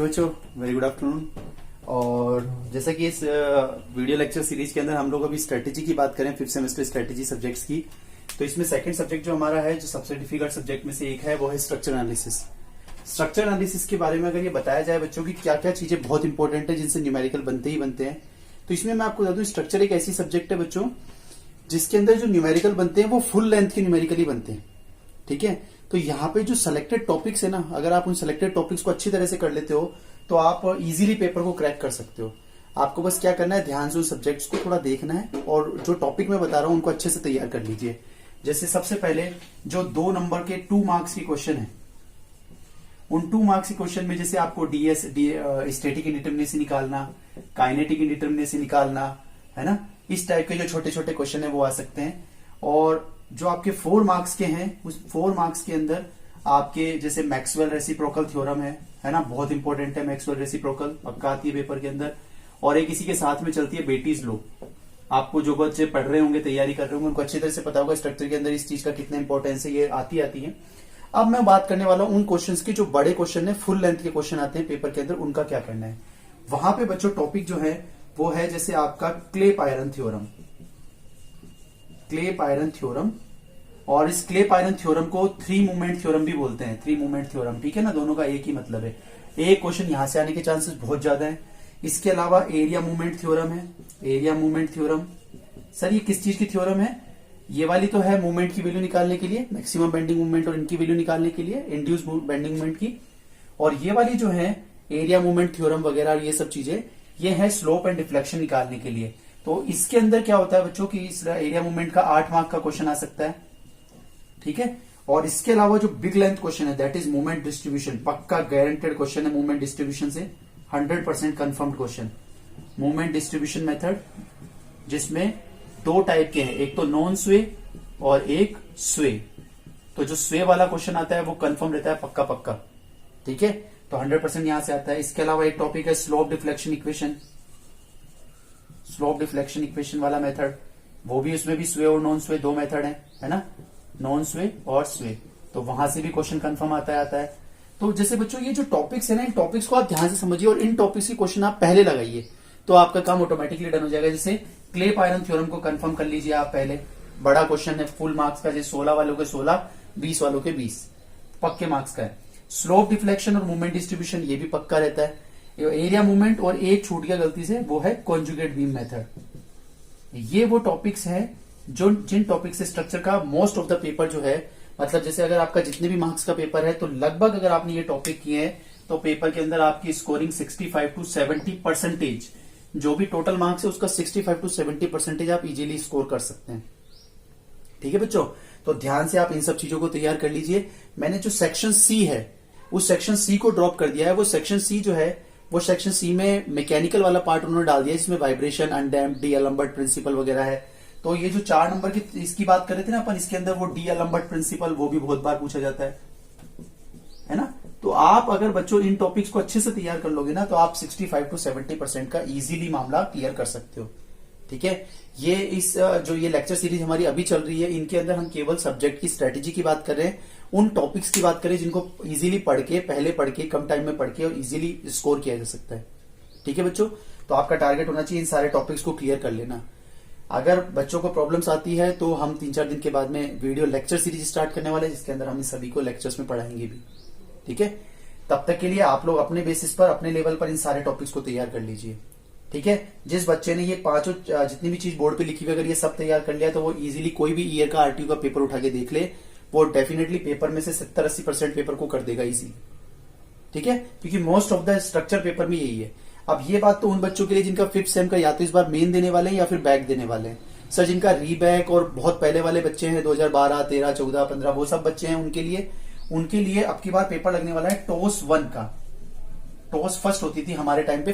Okay बच्चों, very good afternoon. और जैसा कि इस वीडियो लेक्चर सीरीज के अंदर हम लोग अभी स्ट्रेटेजी की बात करें, 5th सेमेस्टर स्ट्रेटेजी सब्जेक्ट्स की, तो इसमें सेकंड सब्जेक्ट जो हमारा है, जो सबसे डिफिकल्ट सब्जेक्ट में से एक है, वो है स्ट्रक्चर एनालिसिस। स्ट्रक्चर एनालिसिस के बारे में अगर ये बताया जाए बच्चों की क्या क्या चीजें बहुत इंपॉर्टेंट है जिनसे न्यूमेरिकल बनते ही बनते हैं, तो इसमें मैं आपको बता दूं, स्ट्रक्चर एक ऐसी सब्जेक्ट है बच्चों जिसके अंदर जो न्यूमेरिकल बनते हैं वो फुल लेंथ के न्यूमेरिकली बनते हैं। ठीक है, तो यहाँ पे जो सिलेक्टेड टॉपिक्स है ना, अगर आप उन सिलेक्टेड टॉपिक्स को अच्छी तरह से कर लेते हो तो आप इजीली पेपर को क्रैक कर सकते हो। आपको बस क्या करना है, ध्यान से उन सब्जेक्ट्स को थोड़ा देखना है और जो टॉपिक मैं बता रहा हूं उनको अच्छे से तैयार कर लीजिए। जैसे सबसे पहले जो 2 नंबर के 2 मार्क्स की क्वेश्चन है, उन 2 मार्क्स के क्वेश्चन में जैसे आपको स्टैटिक इंडिटरमिनेसी निकालना, काइनेटिक इंडिटरमिनेसी निकालना है ना, इस टाइप के जो छोटे छोटे क्वेश्चन है वो आ सकते हैं। और जो आपके 4 मार्क्स के हैं, उस 4 मार्क्स के अंदर आपके जैसे मैक्सवेल रेसिप्रोकल थ्योरम है ना, बहुत इंपॉर्टेंट है। मैक्सवेल रेसिप्रोकल पक्का आती है पेपर के अंदर। और एक इसी के साथ में चलती है बेटीज लॉ। आपको जो बच्चे पढ़ रहे होंगे, तैयारी कर रहे होंगे, उनको अच्छी तरह से पता होगा स्ट्रक्चर के अंदर इस चीज का कितना इंपॉर्टेंस है, ये आती है। अब मैं बात करने वाला हूं उन क्वेश्चंस की जो बड़े क्वेश्चन है, फुल लेंथ के क्वेश्चन आते हैं पेपर के अंदर, उनका क्या करना है। वहां पे बच्चों टॉपिक जो है वो है जैसे आपका clap iron theorem, clap iron theorem. और इस क्लेप आयरन थ्योरम को 3 मूवमेंट थ्योरम भी बोलते हैं, 3 मूवमेंट थ्योरम। ठीक है ना, दोनों का एक ही मतलब है। एक क्वेश्चन यहां से आने के चांसेस बहुत ज्यादा है। इसके अलावा एरिया मूवमेंट थ्योरम है, एरिया मूवमेंट थ्योरम। सर ये किस चीज की थ्योरम है? ये वाली तो है मूवमेंट की वैल्यू निकालने के लिए, मैक्सिमम बेंडिंग मूवमेंट और इनकी वैल्यू निकालने के लिए, इंड्यूस बेंडिंग मूवमेंट की। और ये वाली जो है एरिया मूवमेंट थ्योरम वगैरह, ये सब चीजें ये है स्लोप एंड डिफ्लेक्शन निकालने के लिए। तो इसके अंदर क्या होता है बच्चों की, इस एरिया मूवमेंट का 8 मार्क का क्वेश्चन आ सकता है। ठीक है, और इसके अलावा जो बिग लेंथ क्वेश्चन है दैट इज मूवमेंट डिस्ट्रीब्यूशन, पक्का गारंटेड क्वेश्चन है मूवमेंट डिस्ट्रीब्यूशन से, 100% confirmed question. Movement distribution method जिसमें 2 टाइप के हैं, एक तो नॉन स्वे और एक स्वे। तो जो स्वे वाला क्वेश्चन आता है वो कंफर्म रहता है, पक्का पक्का। ठीक है, तो 100% यहां से आता है। इसके अलावा एक टॉपिक है slope deflection equation, slope deflection equation वाला मेथड, वो भी उसमें भी स्वे और नॉन स्वे 2 मेथड है ना, नॉन स्वे और स्वे। तो वहां से भी क्वेश्चन कंफर्म आता है। तो जैसे बच्चों ये जो टॉपिक्स है ना, इन टॉपिक्स को आप ध्यान से समझिए और इन टॉपिक्स की क्वेश्चन आप पहले लगाइए, तो आपका काम ऑटोमेटिकली डन हो जाएगा। जैसे क्लेप आयरन थ्योरम को कंफर्म कर लीजिए आप पहले, बड़ा क्वेश्चन है फुल मार्क्स का, जैसे 16 वालों के 16, 20 वालों के 20 पक्के मार्क्स का है। स्लोप डिफ्लेक्शन और मूवमेंट डिस्ट्रीब्यूशन ये भी पक्का रहता है। एरिया मूवमेंट और एक छूट गया गलती से, वो है कॉन्जुगेट बीम मेथड। ये वो टॉपिक्स हैं जो जिन टॉपिक से स्ट्रक्चर का मोस्ट ऑफ द पेपर जो है, मतलब जैसे अगर आपका जितने भी मार्क्स का पेपर है तो लगभग अगर आपने ये टॉपिक किए हैं तो पेपर के अंदर आपकी स्कोरिंग 65 to 70%, जो भी टोटल मार्क्स है उसका 65 to 70% आप इजीली स्कोर कर सकते हैं। ठीक है बच्चों, तो ध्यान से आप इन सब चीजों को तैयार कर लीजिए। मैंने जो सेक्शन सी है उस सेक्शन सी को ड्रॉप कर दिया है। वो सेक्शन सी जो है, वो सेक्शन सी में मैकेनिकल वाला पार्ट उन्होंने डाल दिया है, जिसमें vibration, undamped, d'Alembert principle वगैरह है। तो ये जो 4 नंबर की इसकी बात कर रहे थे ना अपन, इसके अंदर वो डी एलम्बर्ट प्रिंसिपल, वो भी बहुत बार पूछा जाता है ना। तो आप अगर बच्चों इन टॉपिक्स को अच्छे से तैयार कर लोगे ना, तो आप 65 to 70% का इजीली मामला क्लियर कर सकते हो। ठीक है, ये इस जो ये लेक्चर सीरीज हमारी अभी चल रही है, इनके अंदर हम केवल सब्जेक्ट की स्ट्रेटेजी की बात कर रहे हैं, उन टॉपिक्स की बात करें जिनको इजीली पढ़ के, पहले पढ़ के, कम टाइम में पढ़ के और इजीली स्कोर किया जा सकता है। ठीक है बच्चों, तो आपका टारगेट होना चाहिए इन सारे टॉपिक्स को क्लियर कर लेना। अगर बच्चों को प्रॉब्लम्स आती है तो हम 3-4 दिन के बाद में वीडियो लेक्चर सीरीज स्टार्ट करने वाले हैं, जिसके अंदर हम इन सभी को लेक्चर्स में पढ़ाएंगे भी। ठीक है, तब तक के लिए आप लोग अपने बेसिस पर, अपने लेवल पर इन सारे टॉपिक्स को तैयार कर लीजिए। ठीक है, जिस बच्चे ने ये 5 जितनी भी चीज बोर्ड पे लिखी हुई, अगर ये सब तैयार कर लिया तो वो इजीली कोई भी ईयर का आरटीयू का पेपर उठा के देख ले, वो डेफिनेटली पेपर में से 70-80% पेपर को कर देगा इजीली। ठीक है, क्योंकि most of the structure paper में यही है। अब ये बात तो उन बच्चों के लिए जिनका 5th सेम का या तो इस बार मेन देने वाले हैं या फिर बैक देने वाले हैं। सर जिनका रीबैक और बहुत पहले वाले बच्चे हैं, 2012, 13, 14, 15, वो सब बच्चे हैं, उनके लिए अब की बार पेपर लगने वाला है टॉस 1 का। टॉस फर्स्ट होती थी हमारे टाइम पे